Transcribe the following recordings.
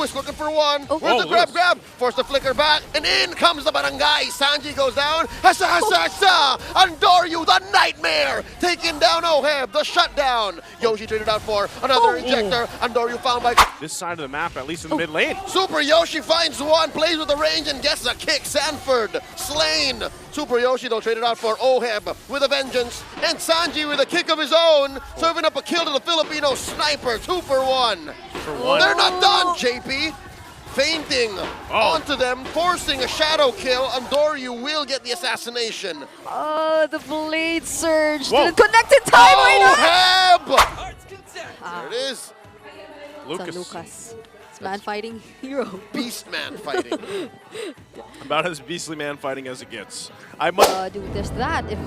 Lewis looking for one. Oh. Where's the Lewis. grab? Force the flicker back, and in comes the barangay. Sanji goes down. Hasa, hasa, hasa. Andoryu, the nightmare, taking down Oheb, the shutdown. Yoshi traded out for another ejector. Andoryu found by This side of the map, at least in the mid lane. Super Yoshi finds one, plays with the range, and gets a kick. Sanford slain. Super Yoshi, though, traded out for Oheb with a vengeance. And Sanji with a kick of his own, serving up a kill to the Filipino sniper. 2 for 1. They're not done, JP. Fainting onto them, forcing a shadow kill. Andoryu will get the assassination. Oh, the blade surge. Didn't connect in time. Oheb! There it is. Lucas. Man fighting hero. Beast man fighting. About as beastly man fighting as it gets. I must do just that if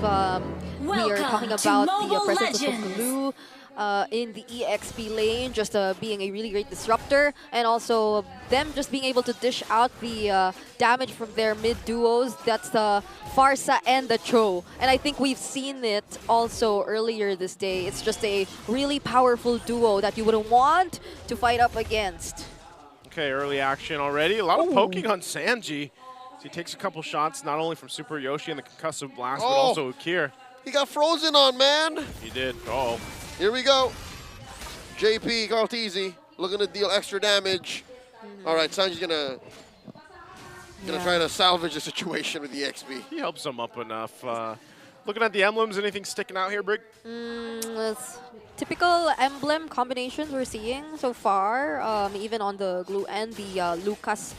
we are talking about the presence of Glue in the EXP lane, just being a really great disruptor, and also them just being able to dish out the damage from their mid duos. That's the Farsa and the Cho. And I think we've seen it also earlier this day. It's just a really powerful duo that you wouldn't want to fight up against. Okay, early action already. A lot of poking on Sanji. So he takes a couple shots, not only from Super Yoshi and the concussive blast, but also Ukir. He got frozen on, man. He did. Oh. Here we go. JP, Carlteasy, looking to deal extra damage. All right, Sanji's gonna try to salvage the situation with the XP. He helps them up enough. Looking at the emblems, anything sticking out here, Brig? It's typical emblem combinations we're seeing so far, even on the Glue and the Lucas.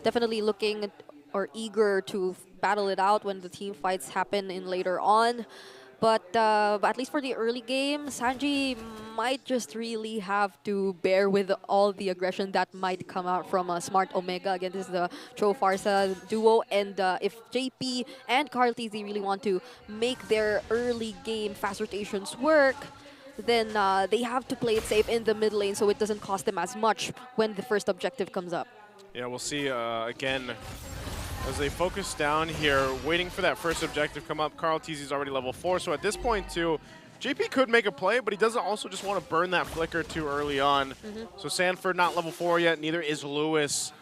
Definitely looking or eager to battle it out when the team fights happen in later on. But at least for the early game, Sanji might just really have to bear with all the aggression that might come out from Smart Omega. Again, this is the Cho Farsa duo. And if JP and Carlteasy really want to make their early game fast rotations work, then they have to play it safe in the mid lane so it doesn't cost them as much when the first objective comes up. Yeah, we'll see again. As they focus down here, waiting for that first objective come up. Carlteasy's already level 4, so at this point too, JP could make a play, but he doesn't also just want to burn that flicker too early on. So Sanford not level 4 yet, neither is Lewis.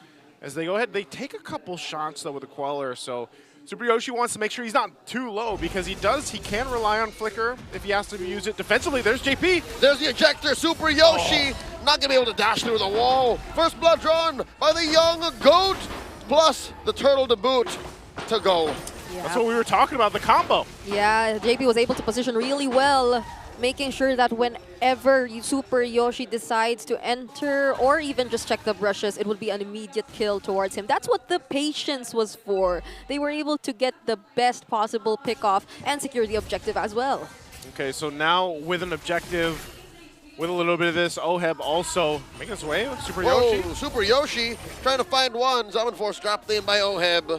As they go ahead, they take a couple shots though with the Queller, so Super Yoshi wants to make sure he's not too low because he can rely on flicker if he has to use it defensively. There's JP. There's the ejector, Super Yoshi. Not gonna be able to dash through the wall. First blood drawn by the young goat. Plus the turtle to boot to go. Yeah. That's what we were talking about, the combo. Yeah, JP was able to position really well, making sure that whenever Super Yoshi decides to enter or even just check the brushes, it would be an immediate kill towards him. That's what the patience was for. They were able to get the best possible pick-off and secure the objective as well. Okay, so now with an objective, with a little bit of this, Oheb also making his way. Super Yoshi. Super Yoshi trying to find one. Zaman Force dropped in by Oheb.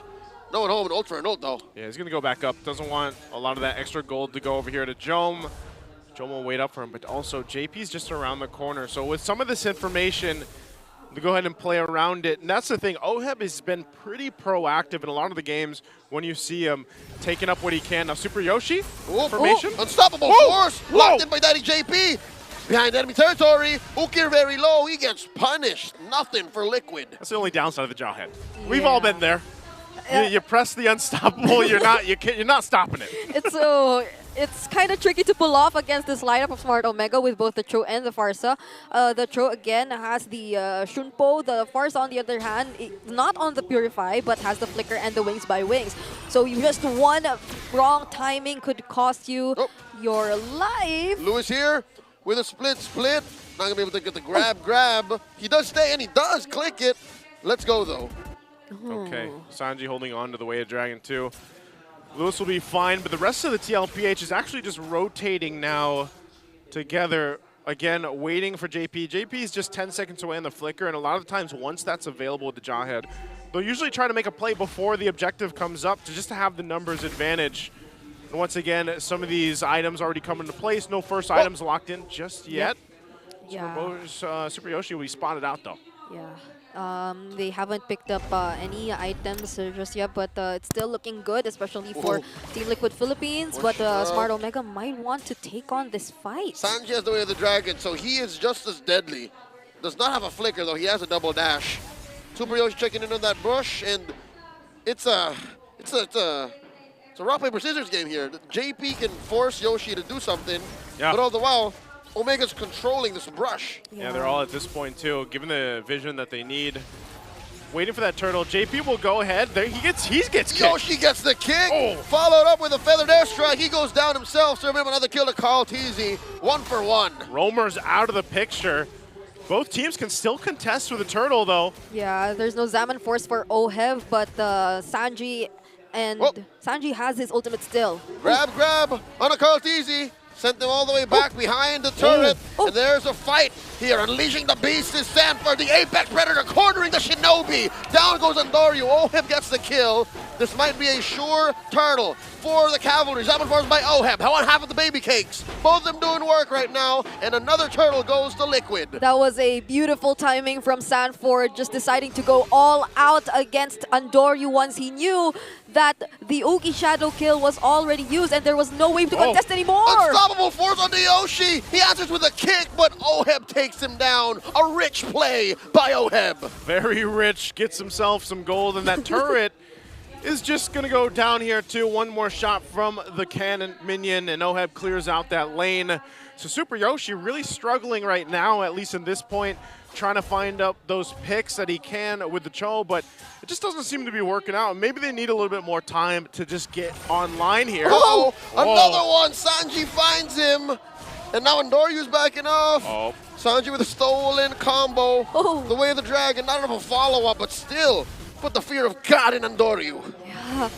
No one home in Ultra and Ult though. Yeah, he's going to go back up. Doesn't want a lot of that extra gold to go over here to Jome. Jome will wait up for him, but also JP's just around the corner. So with some of this information, to go ahead and play around it. And that's the thing, Oheb has been pretty proactive in a lot of the games when you see him taking up what he can. Now Super Yoshi, formation. Unstoppable force, locked in by Daddy JP. Behind enemy territory, Ukir very low, he gets punished. Nothing for Liquid. That's the only downside of the Jawhead. We've all been there. You press the unstoppable, you're not stopping it. It's kind of tricky to pull off against this lineup of Smart Omega with both the Cho and the Farsa. The Cho again has the Shunpo, the Farsa on the other hand, not on the Purify, but has the Flicker and the Wings by Wings. So just one wrong timing could cost you your life. Lewis here with a split. Not gonna be able to get the grab. He does stay and he does click it. Let's go though. Okay, Sanji holding on to the Way of Dragon too. Lewis will be fine, but the rest of the TLPH is actually just rotating now together. Again, waiting for JP. JP is just 10 seconds away on the Flicker, and a lot of times once that's available with the Jawhead, they'll usually try to make a play before the objective comes up just to have the numbers advantage. And once again, some of these items already come into place. No first items locked in just yet. Yeah. Super Yoshi will be spotted out though. Yeah. They haven't picked up any items just yet, but it's still looking good, especially for Team Liquid Philippines. But Smart Omega might want to take on this fight. Sanji has the Way of the Dragon, so he is just as deadly does not have a flicker, though. He has a double dash. Super Yoshi checking in on that bush, and it's a rock, paper, scissors game here. JP can force Yoshi to do something, but all the while, Omega's controlling this brush. Yeah, they're all at this point, too, given the vision that they need. Waiting for that turtle. JP will go ahead. There he gets kicked. Yoshi gets the kick. Followed up with a feathered airstrike. He goes down himself. Serving him another kill to carltzy. 1-for-1. Roamer's out of the picture. Both teams can still contest with the turtle, though. Yeah, there's no Zaman Force for OHEV, but Sanji Sanji has his ultimate still. Grab on a carltzy. Sent them all the way back behind the turret. And there's a fight here. Unleashing the beast is Sanford, the Apex Predator, cornering the Shinobi. Down goes Andoryu. OHEB gets the kill. This might be a sure turtle for the Cavalry. Zaman Force by OHEB. How on half of the baby cakes? Both of them doing work right now. And another turtle goes to Liquid. That was a beautiful timing from Sanford, just deciding to go all out against Andoryu once he knew that the Uki Shadow kill was already used and there was no way to contest anymore. Unstoppable force on the Yoshi. He answers with a kick, but OHEB takes him down. A rich play by OHEB. Very rich. Gets himself some gold, and that turret is just going to go down here, too. One more shot from the cannon minion, and OHEB clears out that lane. So Super Yoshi really struggling right now, at least in this point, trying to find up those picks that he can with the Cho, but it just doesn't seem to be working out. Maybe they need a little bit more time to just get online here. Another one. Sanji finds him. And now Andoryu's backing off. Sanji with a stolen combo. The way of the dragon. Not enough of a follow-up, but still put the fear of God in Andoryu. Yeah.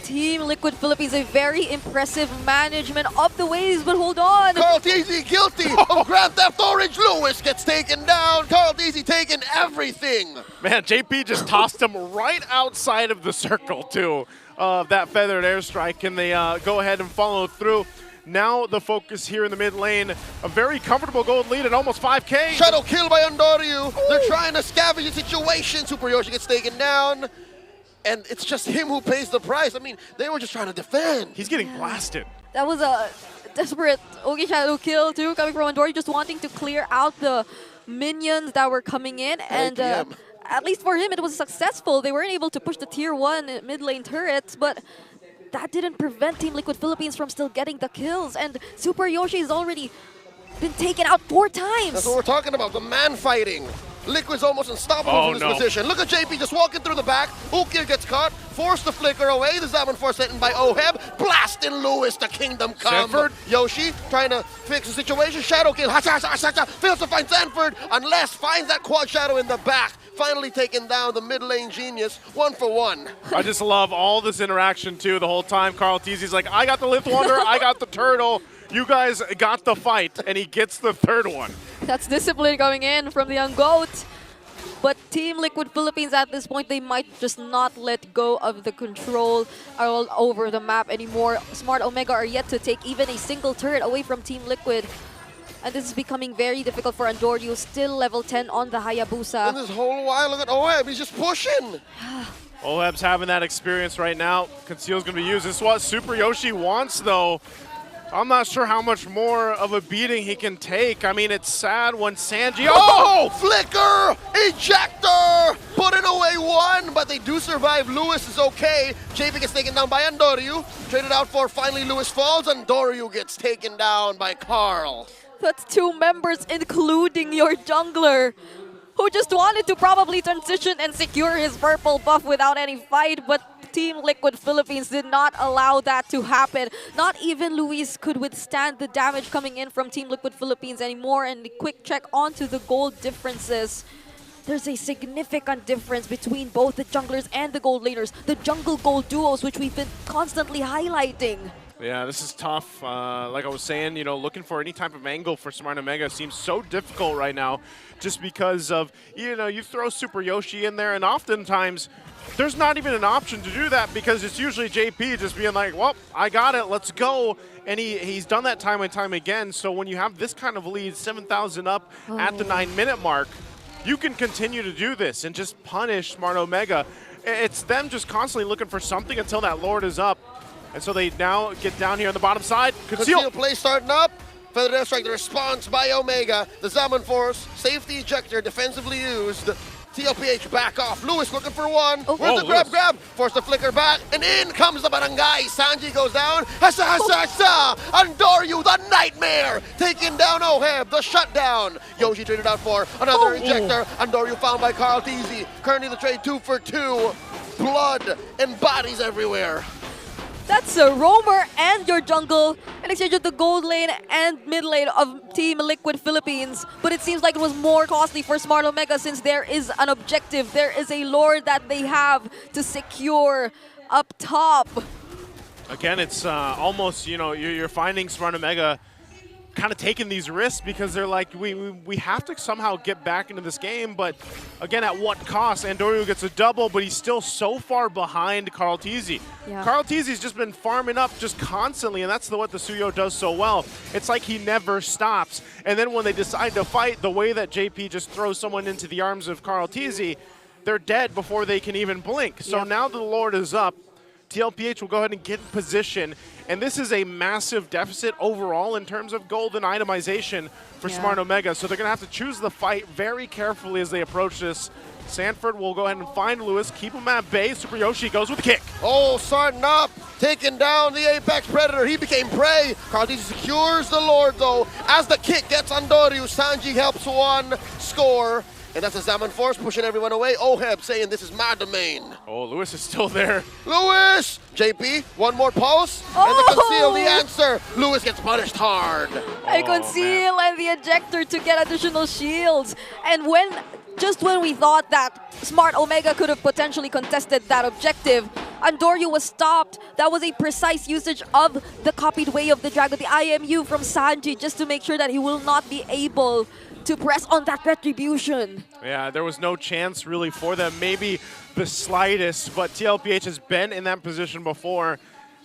Team Liquid Philippines, a very impressive management of the waves, but hold on. carltzy guilty of Grand Theft Orange. Lewis gets taken down. carltzy taking everything. Man, JP just tossed him right outside of the circle, too, of that feathered airstrike, and they go ahead and follow through. Now the focus here in the mid lane, a very comfortable gold lead at almost 5K. Shadow kill by Andoryu. They're trying to scavenge the situation. Super Yoshi gets taken down. And it's just him who pays the price. I mean, they were just trying to defend. He's getting blasted. That was a desperate Uki Shadow kill too, coming from Andoryu, just wanting to clear out the minions that were coming in. And at least for him, it was successful. They weren't able to push the tier 1 mid lane turrets, but that didn't prevent Team Liquid Philippines from still getting the kills. And Super Yoshi has already been taken out 4 times. That's what we're talking about, the man fighting. Liquid's almost unstoppable from this position. Look at JP just walking through the back. Ukir gets caught, forced to flicker away. The Zaman Force sent in by OHEB. Blasting Lewis to Kingdom Come. Sanford. Yoshi trying to fix the situation. Shadow kill. Fails to find Sanford unless finds that quad shadow in the back. Finally taking down the mid lane genius. 1-for-1. I just love all this interaction too the whole time. carltzy's like, I got the Lift Wonder, I got the turtle. You guys got the fight, and he gets the 3rd one. That's discipline coming in from the young GOAT. But Team Liquid Philippines at this point, they might just not let go of the control all over the map anymore. Smart Omega are yet to take even a single turret away from Team Liquid. And this is becoming very difficult for Andoryu, still level 10 on the Hayabusa. And this whole while, look at OHEB, he's just pushing. OHEB's having that experience right now. Conceal's going to be used. This is what Super Yoshi wants, though. I'm not sure how much more of a beating he can take. I mean, it's sad when Sanji... Flicker! Ejector! Putting away 1, but they do survive. Lewis is okay. JP gets taken down by Andoryu. Traded out for finally Lewis falls. Andoryu gets taken down by Carl. That's 2 members, including your jungler, who just wanted to probably transition and secure his purple buff without any fight, but Team Liquid Philippines did not allow that to happen. Not even Luis could withstand the damage coming in from Team Liquid Philippines anymore, and the quick check onto the gold differences. There's a significant difference between both the junglers and the gold laners, the jungle gold duos, which we've been constantly highlighting. Yeah, this is tough. Like I was saying, you know, looking for any type of angle for Smart Omega seems so difficult right now just because of, you know, you throw Super Yoshi in there and oftentimes there's not even an option to do that because it's usually JP just being like, well, I got it, let's go. And he's done that time and time again. So when you have this kind of lead, 7,000 up at the 9-minute mark, you can continue to do this and just punish Smart Omega. It's them just constantly looking for something until that Lord is up. And so they now get down here on the bottom side. Conceal play starting up. Feather Death Strike, the response by Omega. The Zaman Force, safety ejector, defensively used. TLPH back off. Lewis looking for one. Where's the grab? Force the flicker back. And in comes the barangay. Sanji goes down. Hasa, hasa, hasa. Andoryu, the nightmare. Taking down Oheb, the shutdown. Yoshi traded out for another ejector. Andoryu found by Carl Teasy. Currently the trade 2 for 2. Blood and bodies everywhere. That's a roamer and your jungle in exchange of the gold lane and mid lane of Team Liquid Philippines. But it seems like it was more costly for Smart Omega since there is an objective. There is a lord that they have to secure up top. Again, it's almost, you know, you're finding Smart Omega kind of taking these risks because they're like, we have to somehow get back into this game, but again, at what cost? Andoryu gets a double, but he's still so far behind Carl Teasy. Yeah. Carl Teasy's just been farming up just constantly, and that's what the Suyo does so well. It's like he never stops, and then when they decide to fight, the way that JP just throws someone into the arms of Carl Teasy, they're dead before they can even blink. So now the Lord is up. TLPH will go ahead and get in position, and this is a massive deficit overall in terms of gold and itemization for Smart Omega, so they're going to have to choose the fight very carefully as they approach this. Sanford will go ahead and find Lewis, keep him at bay. Super Yoshi goes with the kick. Oh, starting up, taking down the Apex Predator. He became prey. Carl Teasy secures the Lord, though. As the kick gets Andoryu, Sanji helps one score. And that's a Zaman Force pushing everyone away. Oheb saying this is my domain. Oh, Lewis is still there. Lewis! JP, one more pulse, and the conceal the answer. Lewis gets punished hard. I conceal and the ejector to get additional shields. And just when we thought that Smart Omega could have potentially contested that objective, Andoryu was stopped. That was a precise usage of the copied Way of the Dragon, the IMU from Sanji, just to make sure that he will not be able to press on that retribution. Yeah, there was no chance really for them, maybe the slightest, but TLPH has been in that position before,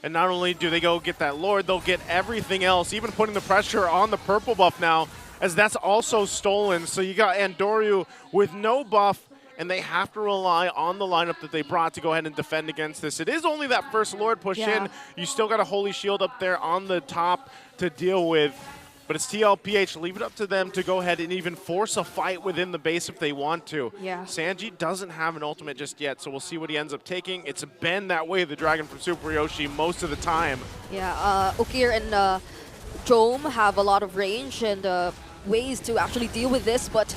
and not only do they go get that Lord, they'll get everything else, even putting the pressure on the purple buff now, as that's also stolen. So you got Andoryu with no buff, and they have to rely on the lineup that they brought to go ahead and defend against this. It is only that first Lord push in. You still got a Holy Shield up there on the top to deal with. But it's TLPH. Leave it up to them to go ahead and even force a fight within the base if they want to. Yeah. Sanji doesn't have an ultimate just yet, so we'll see what he ends up taking. It's been that way, the Dragon from Super Yoshi, most of the time. Yeah, Ukir and Jome have a lot of range and ways to actually deal with this, but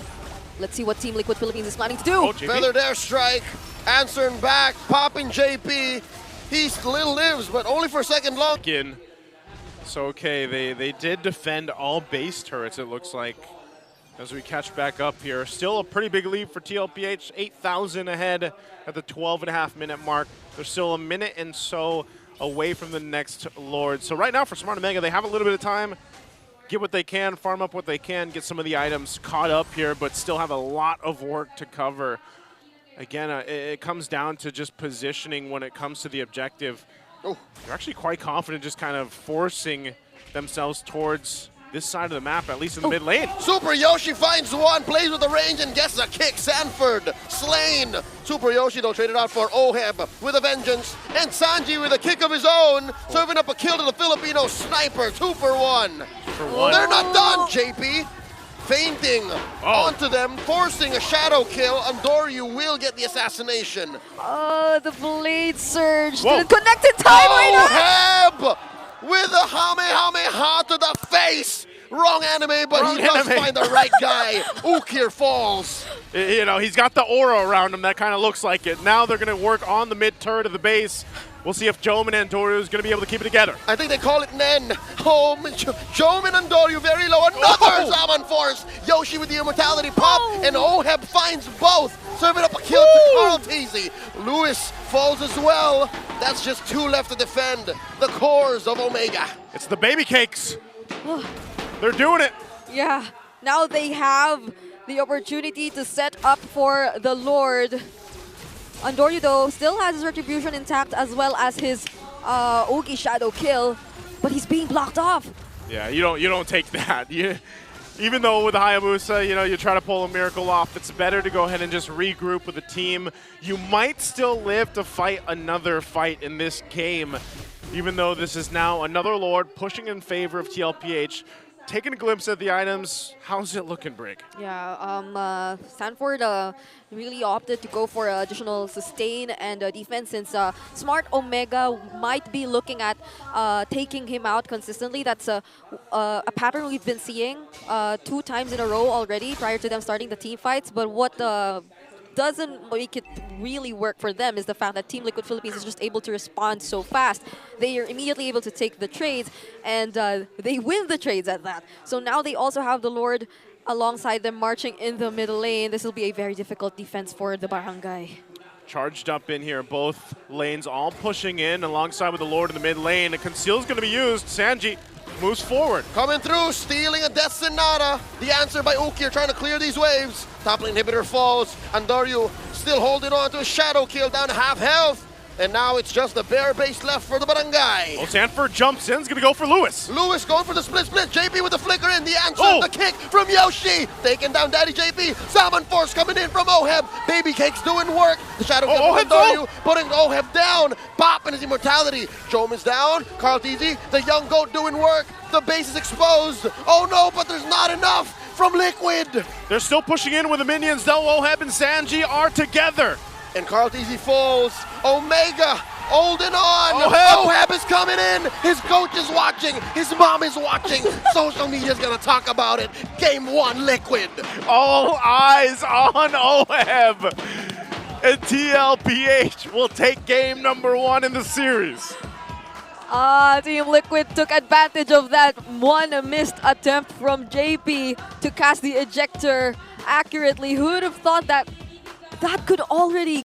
let's see what Team Liquid Philippines is planning to do. Oh, Feather Dare Strike, answering back, popping JP. He still lives, but only for a second long. So, okay, they did defend all base turrets, it looks like, as we catch back up here. Still a pretty big lead for TLPH, 8,000 ahead at the 12.5-minute mark. They're still a minute and so away from the next Lord. So right now for Smart Omega, they have a little bit of time, get what they can, farm up what they can, get some of the items caught up here, but still have a lot of work to cover. Again, it comes down to just positioning when it comes to the objective. They're actually quite confident just kind of forcing themselves towards this side of the map, at least in the mid lane. Super Yoshi finds one, plays with the range and gets a kick. Sanford slain. Super Yoshi though traded out for Oheb with a vengeance. And Sanji with a kick of his own, serving up a kill to the Filipino sniper. 2 for 1. They're not done, JP. Fainting onto them, forcing a shadow kill. Andoryu will get the assassination. Oh, the blade surge didn't connect in time right now. Oheb with a Kamehameha to the face. Wrong anime, but he does find the right guy. Ukir falls. You know, he's got the aura around him that kind of looks like it. Now they're going to work on the mid turret of the base. We'll see if Jome and Andoryu is going to be able to keep it together. I think they call it Nen. Jome and Andoryu very low. Another Zaman Force. Yoshi with the immortality pop, and Oheb finds both. Serving up a kill to Carl Teasy. Lewis falls as well. That's just 2 left to defend. The cores of Omega. It's the baby cakes. They're doing it. Yeah, now they have the opportunity to set up for the Lord. Andoryu, though, still has his retribution intact as well as his Ogi shadow kill, but he's being blocked off. Yeah, you don't take that. Even though with Hayabusa, you know, you try to pull a miracle off, it's better to go ahead and just regroup with the team. You might still live to fight another fight in this game, even though this is now another Lord pushing in favor of TLPH. taking a glimpse at the items. How's it looking, Brig? Yeah, Sanford really opted to go for additional sustain and defense since Smart Omega might be looking at taking him out consistently. That's a pattern we've been seeing 2 times in a row already prior to them starting the team fights. But what doesn't make it really work for them is the fact that Team Liquid Philippines is just able to respond so fast. They are immediately able to take the trades, and they win the trades at that. So now they also have the Lord alongside them marching in the middle lane. This will be a very difficult defense for the Barangay. Charged up in here, both lanes all pushing in alongside with the Lord in the mid lane. A conceal is going to be used. Sanji moves forward. Coming through, stealing a Death Sonata. The answer by Ukir trying to clear these waves. Top lane inhibitor falls. Andario still holding on to a shadow kill down to half health. And now it's just the bare base left for the Barangay. Well, Sanford jumps in, is going to go for Lewis. Lewis going for the split. JP with the flicker in. The answer, Oh. the kick from Yoshi. Taking down Daddy JP. Salmon Force coming in from Oheb. Baby Cake's doing work. The shadow kill from Oheb's Andario putting Oheb down. Popping his immortality. Jome is down. Carl TZ, the young goat doing work. The base is exposed. Oh no, but there's not enough from Liquid. They're still pushing in with the minions, though. Oheb and Sanji are together. And Carl TZ falls. Omega holding on. Oheb. Oheb is coming in. His coach is watching. His mom is watching. Social media's gonna talk about it. Game 1, Liquid. All eyes on Oheb. And TLPH will take game number 1 in the series. Team Liquid took advantage of that one missed attempt from JP to cast the ejector accurately. Who would have thought that that could already